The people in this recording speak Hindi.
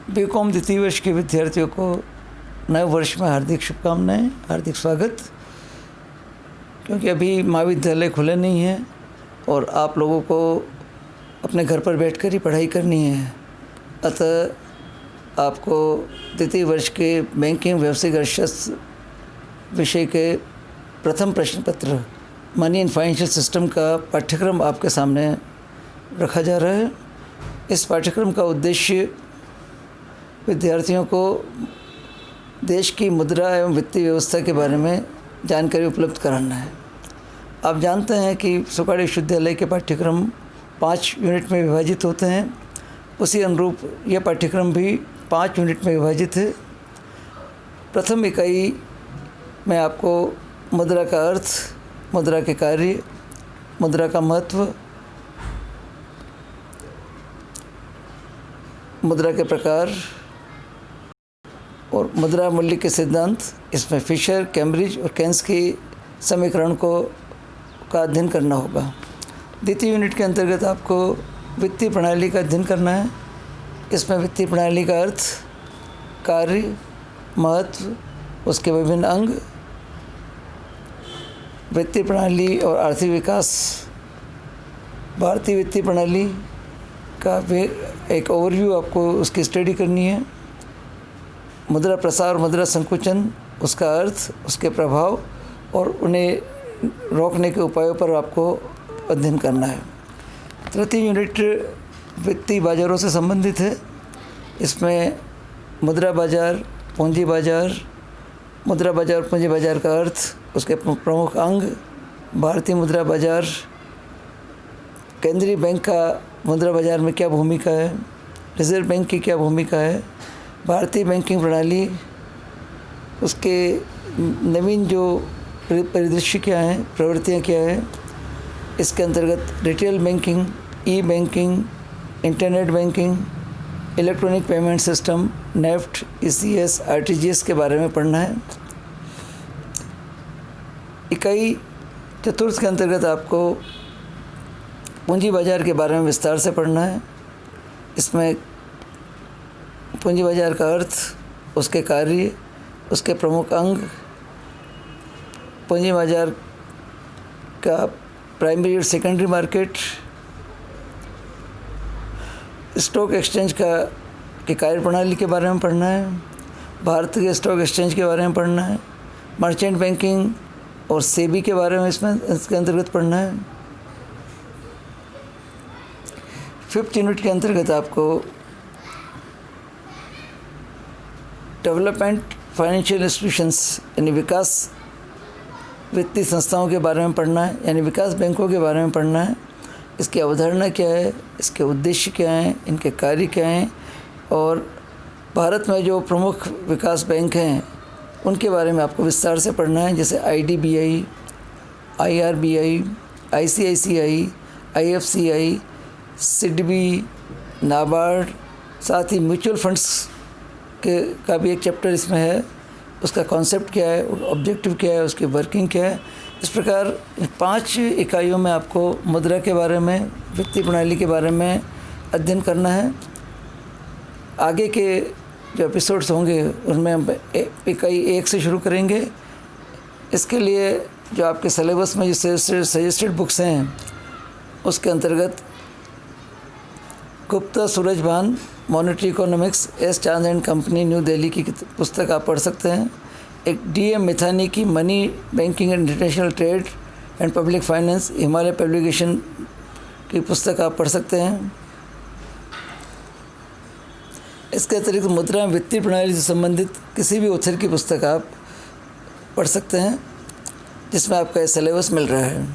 बीकॉम द्वितीय वर्ष के विद्यार्थियों को नए वर्ष में हार्दिक शुभकामनाएं, हार्दिक स्वागत। क्योंकि अभी महाविद्यालय खुले नहीं हैं और आप लोगों को अपने घर पर बैठकर ही पढ़ाई करनी है, अतः आपको द्वितीय वर्ष के बैंकिंग व्यावसायिक अर्थशास्त्र विषय के प्रथम प्रश्न पत्र मनी एंड फाइनेंशियल सिस्टम का पाठ्यक्रम आपके सामने रखा जा रहा है। इस पाठ्यक्रम का उद्देश्य विद्यार्थियों को देश की मुद्रा एवं वित्तीय व्यवस्था के बारे में जानकारी उपलब्ध कराना है। आप जानते हैं कि सुखाड़ी विश्वविद्यालय के पाठ्यक्रम 5 यूनिट में विभाजित होते हैं, उसी अनुरूप यह पाठ्यक्रम भी 5 यूनिट में विभाजित है। प्रथम इकाई में आपको मुद्रा का अर्थ, मुद्रा के कार्य, मुद्रा का महत्व, मुद्रा के प्रकार और मुद्रा मूल्य के सिद्धांत, इसमें फिशर, कैम्ब्रिज और केन्स की समीकरण का अध्ययन करना होगा। द्वितीय यूनिट के अंतर्गत आपको वित्तीय प्रणाली का अध्ययन करना है। इसमें वित्तीय प्रणाली का अर्थ, कार्य, महत्व, उसके विभिन्न अंग, वित्तीय प्रणाली और आर्थिक विकास, भारतीय वित्तीय प्रणाली का एक ओवरव्यू आपको उसकी स्टडी करनी है। मुद्रा प्रसार, मुद्रा संकुचन, उसका अर्थ, उसके प्रभाव और उन्हें रोकने के उपायों पर आपको अध्ययन करना है। तृतीय यूनिट वित्तीय बाज़ारों से संबंधित है। इसमें मुद्रा बाज़ार, पूंजी बाज़ार, मुद्रा बाज़ार, पूंजी बाज़ार का अर्थ, उसके प्रमुख अंग, भारतीय मुद्रा बाज़ार, केंद्रीय बैंक का मुद्रा बाज़ार में क्या भूमिका है, रिजर्व बैंक की क्या भूमिका है, भारतीय बैंकिंग प्रणाली, उसके नवीन जो परिदृश्य क्या हैं, प्रवृत्तियाँ क्या हैं। इसके अंतर्गत retail banking, E banking, internet banking, electronic payment system, NEFT, ECS, RTGS के बारे में पढ़ना है। इकाई चतुर्थ के अंतर्गत आपको पूंजी बाज़ार के बारे में विस्तार से पढ़ना है। इसमें पूंजी बाज़ार का अर्थ, उसके कार्य, उसके प्रमुख अंग, पूंजी बाज़ार का प्राइमरी और सेकेंडरी मार्केट, स्टॉक एक्सचेंज की कार्यप्रणाली के बारे में पढ़ना है, भारत के स्टॉक एक्सचेंज के बारे में पढ़ना है, मर्चेंट बैंकिंग और सेबी के बारे में इसके अंतर्गत पढ़ना है। फिफ्थ यूनिट के अंतर्गत आपको डेवलपमेंट फाइनेंशियल इंस्टीट्यूशंस यानी विकास वित्तीय संस्थाओं के बारे में पढ़ना है, यानी विकास बैंकों के बारे में पढ़ना है। इसकी अवधारणा क्या है, इसके उद्देश्य क्या हैं, इनके कार्य क्या हैं और भारत में जो प्रमुख विकास बैंक हैं उनके बारे में आपको विस्तार से पढ़ना है, जैसे IDBI, IRBI, ICICI, IFCI, SIDBI, NABARD, साथ ही म्यूचुअल फंड्स का भी एक चैप्टर इसमें है। उसका कॉन्सेप्ट क्या है, ऑब्जेक्टिव क्या है, उसकी वर्किंग क्या है। इस प्रकार 5 इकाइयों में आपको मुद्रा के बारे में, वित्तीय प्रणाली के बारे में अध्ययन करना है। आगे के जो एपिसोड्स होंगे उनमें हम इकाई 1 से शुरू करेंगे। इसके लिए जो आपके सिलेबस में जो सजेस्टेड बुक्स हैं उसके अंतर्गत Gupta Surajbhan, monetary economics, S चांद एंड कंपनी, न्यू दिल्ली की पुस्तक आप पढ़ सकते हैं। एक डीएम मिथानी की money banking and international trade and public finance, Himalaya publication की पुस्तक आप पढ़ सकते हैं। इसके अतिरिक्त मुद्रा वित्तीय प्रणाली से संबंधित किसी भी ऑथर की पुस्तक आप पढ़ सकते हैं जिसमें आपका सिलेबस मिल रहा है।